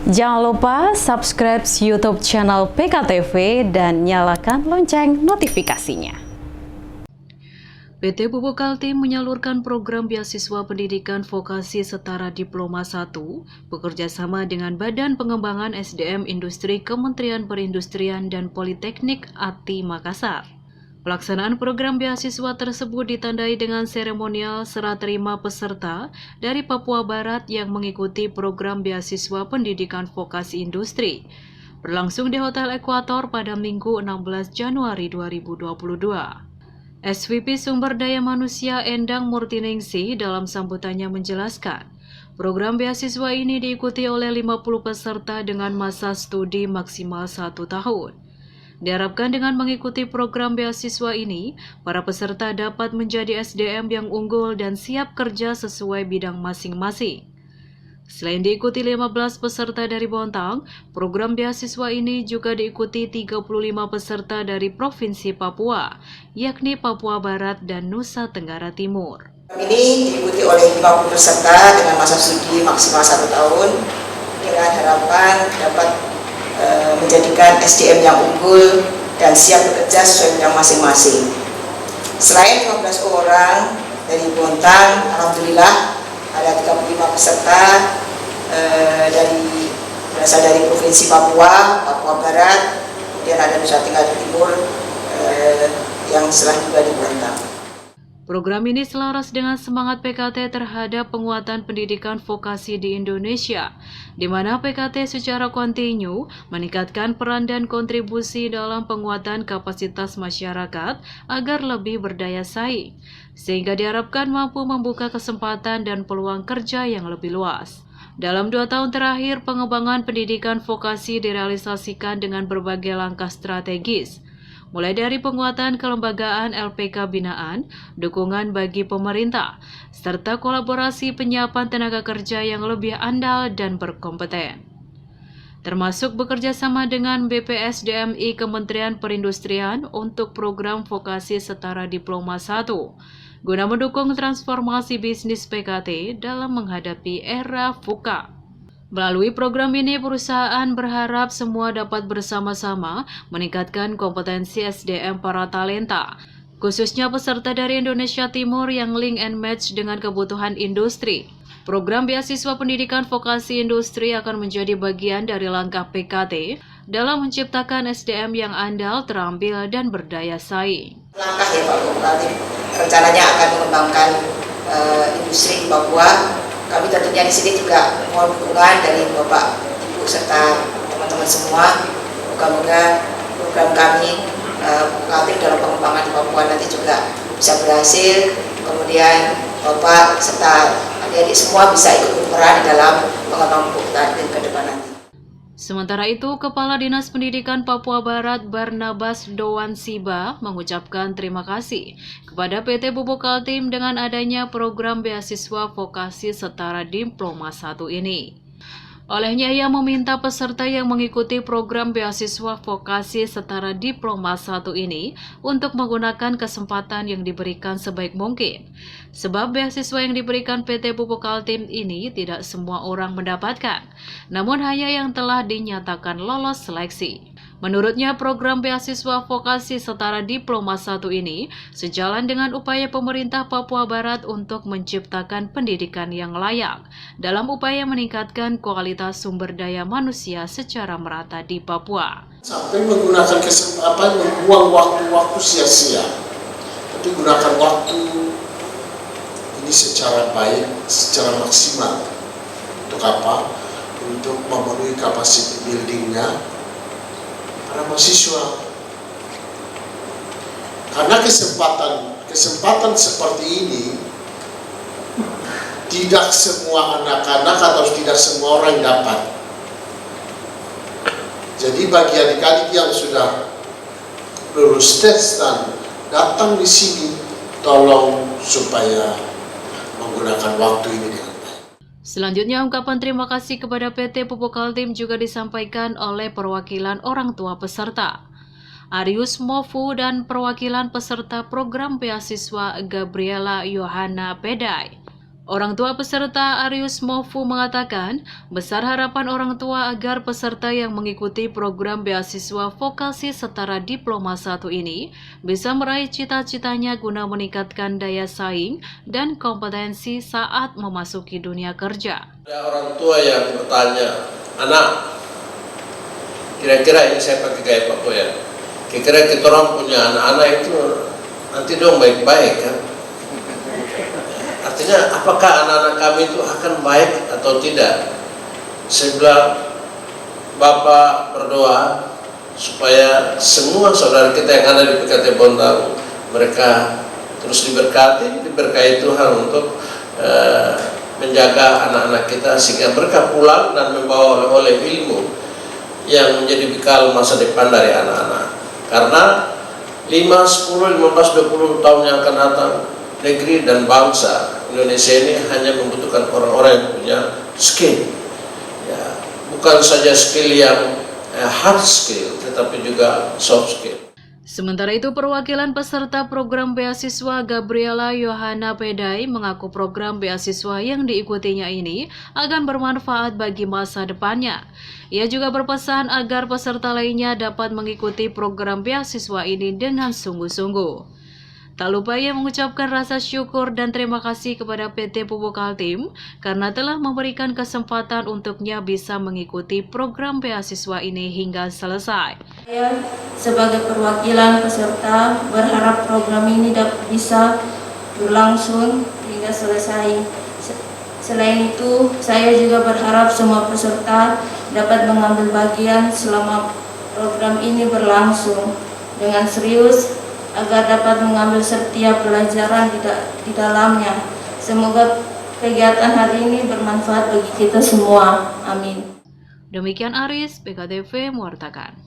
Jangan lupa subscribe YouTube channel PKTV dan nyalakan lonceng notifikasinya. PT Pupuk Kaltim menyalurkan program beasiswa pendidikan vokasi setara Diploma 1 bekerjasama dengan Badan Pengembangan SDM Industri Kementerian Perindustrian dan Politeknik ATI Makassar. Pelaksanaan program beasiswa tersebut ditandai dengan seremonial serah terima peserta dari Papua Barat yang mengikuti program beasiswa pendidikan vokasi industri, berlangsung di Hotel Ekuator pada Minggu 16 Januari 2022. SVP Sumber Daya Manusia Endang Murtiningsih dalam sambutannya menjelaskan, program beasiswa ini diikuti oleh 50 peserta dengan masa studi maksimal 1 tahun. Diharapkan dengan mengikuti program beasiswa ini, para peserta dapat menjadi SDM yang unggul dan siap kerja sesuai bidang masing-masing. Selain diikuti 15 peserta dari Bontang, program beasiswa ini juga diikuti 35 peserta dari Provinsi Papua, yakni Papua Barat dan Nusa Tenggara Timur. Ini diikuti oleh 50 peserta dengan masa studi maksimal 1 tahun, dengan harapan dapat menjadikan SDM yang unggul dan siap bekerja sesuai bidang masing-masing. Selain 15 orang dari Bontang, alhamdulillah ada 35 peserta berasal dari Provinsi Papua, Papua Barat, kemudian ada Nusa Tenggara Timur yang setelah juga di Bontang. Program ini selaras dengan semangat PKT terhadap penguatan pendidikan vokasi di Indonesia, di mana PKT secara kontinu meningkatkan peran dan kontribusi dalam penguatan kapasitas masyarakat agar lebih berdaya saing, sehingga diharapkan mampu membuka kesempatan dan peluang kerja yang lebih luas. Dalam 2 tahun terakhir, pengembangan pendidikan vokasi direalisasikan dengan berbagai langkah strategis, mulai dari penguatan kelembagaan LPK binaan, dukungan bagi pemerintah, serta kolaborasi penyiapan tenaga kerja yang lebih andal dan berkompeten. Termasuk bekerja sama dengan BPSDMI Kementerian Perindustrian untuk program vokasi setara Diploma 1, guna mendukung transformasi bisnis PKT dalam menghadapi era VUCA. Melalui program ini, perusahaan berharap semua dapat bersama-sama meningkatkan kompetensi SDM para talenta, khususnya peserta dari Indonesia Timur yang link and match dengan kebutuhan industri. Program beasiswa pendidikan vokasi industri akan menjadi bagian dari langkah PKT dalam menciptakan SDM yang andal, terampil, dan berdaya saing. Langkah ya Pak Bupati, rencananya akan mengembangkan industri di Papua. Kami tentunya di sini juga mohon dukungan dari Bapak, Ibu, serta teman-teman semua. Moga-moga program kami Kaltim dalam pengembangan di Papua nanti juga bisa berhasil. Kemudian Bapak serta adik-adik semua bisa ikut berperan di dalam pengembangan Pupuk Kaltim ke depan nanti. Sementara itu, Kepala Dinas Pendidikan Papua Barat Barnabas Doan Siba mengucapkan terima kasih kepada PT Pupuk Kaltim dengan adanya program beasiswa vokasi setara Diploma 1 ini. Olehnya, ia meminta peserta yang mengikuti program beasiswa vokasi setara Diploma 1 ini untuk menggunakan kesempatan yang diberikan sebaik mungkin. Sebab beasiswa yang diberikan PT Pupuk Kaltim ini tidak semua orang mendapatkan, namun hanya yang telah dinyatakan lolos seleksi. Menurutnya, program beasiswa vokasi setara Diploma 1 ini sejalan dengan upaya pemerintah Papua Barat untuk menciptakan pendidikan yang layak dalam upaya meningkatkan kualitas sumber daya manusia secara merata di Papua. Sampai menggunakan kesempatan membuang waktu-waktu sia-sia, tapi gunakan waktu ini secara baik, secara maksimal. Untuk apa? Untuk memenuhi kapasitas buildingnya para mahasiswa. Karena kesempatan seperti ini tidak semua anak-anak atau tidak semua orang dapat. Jadi bagi adik-adik yang sudah lulus tes dan datang di sini, tolong supaya menggunakan waktu ini dengan baik. Selanjutnya, ungkapan terima kasih kepada PT Pupuk Kaltim juga disampaikan oleh perwakilan orang tua peserta, Arius Mofu, dan perwakilan peserta program beasiswa Gabriela Yohana Pedai. Orang tua peserta Arius Mofu mengatakan, besar harapan orang tua agar peserta yang mengikuti program beasiswa vokasi setara diploma 1 ini bisa meraih cita-citanya guna meningkatkan daya saing dan kompetensi saat memasuki dunia kerja. Ada orang tua yang bertanya, anak, kira-kira ini saya pakai gaya Pak Boyan, kira-kira kita orang punya anak-anak itu nanti dong baik-baik kan? Artinya apakah anak-anak kami itu akan baik atau tidak? Saya bilang, Bapak berdoa supaya semua saudara kita yang ada di PKT Bontang, mereka terus diberkahi Tuhan untuk menjaga anak-anak kita sehingga mereka pulang dan membawa oleh ilmu yang menjadi bekal masa depan dari anak-anak. Karena 5, 10, 15, 20 tahun yang akan datang, negeri dan bangsa Indonesia ini hanya membutuhkan orang-orang yang punya skill, ya, bukan saja skill yang hard skill, tetapi juga soft skill. Sementara itu, perwakilan peserta program beasiswa Gabriela Yohana Pedai mengaku program beasiswa yang diikutinya ini akan bermanfaat bagi masa depannya. Ia juga berpesan agar peserta lainnya dapat mengikuti program beasiswa ini dengan sungguh-sungguh. Tak lupa ia mengucapkan rasa syukur dan terima kasih kepada PT Pupuk Kaltim karena telah memberikan kesempatan untuknya bisa mengikuti program beasiswa ini hingga selesai. Saya sebagai perwakilan peserta berharap program ini bisa berlangsung hingga selesai. Selain itu, saya juga berharap semua peserta dapat mengambil bagian selama program ini berlangsung dengan serius, agar dapat mengambil setiap pelajaran di dalamnya. Semoga kegiatan hari ini bermanfaat bagi kita semua. Amin. Demikian Aris, PKTV mewartakan.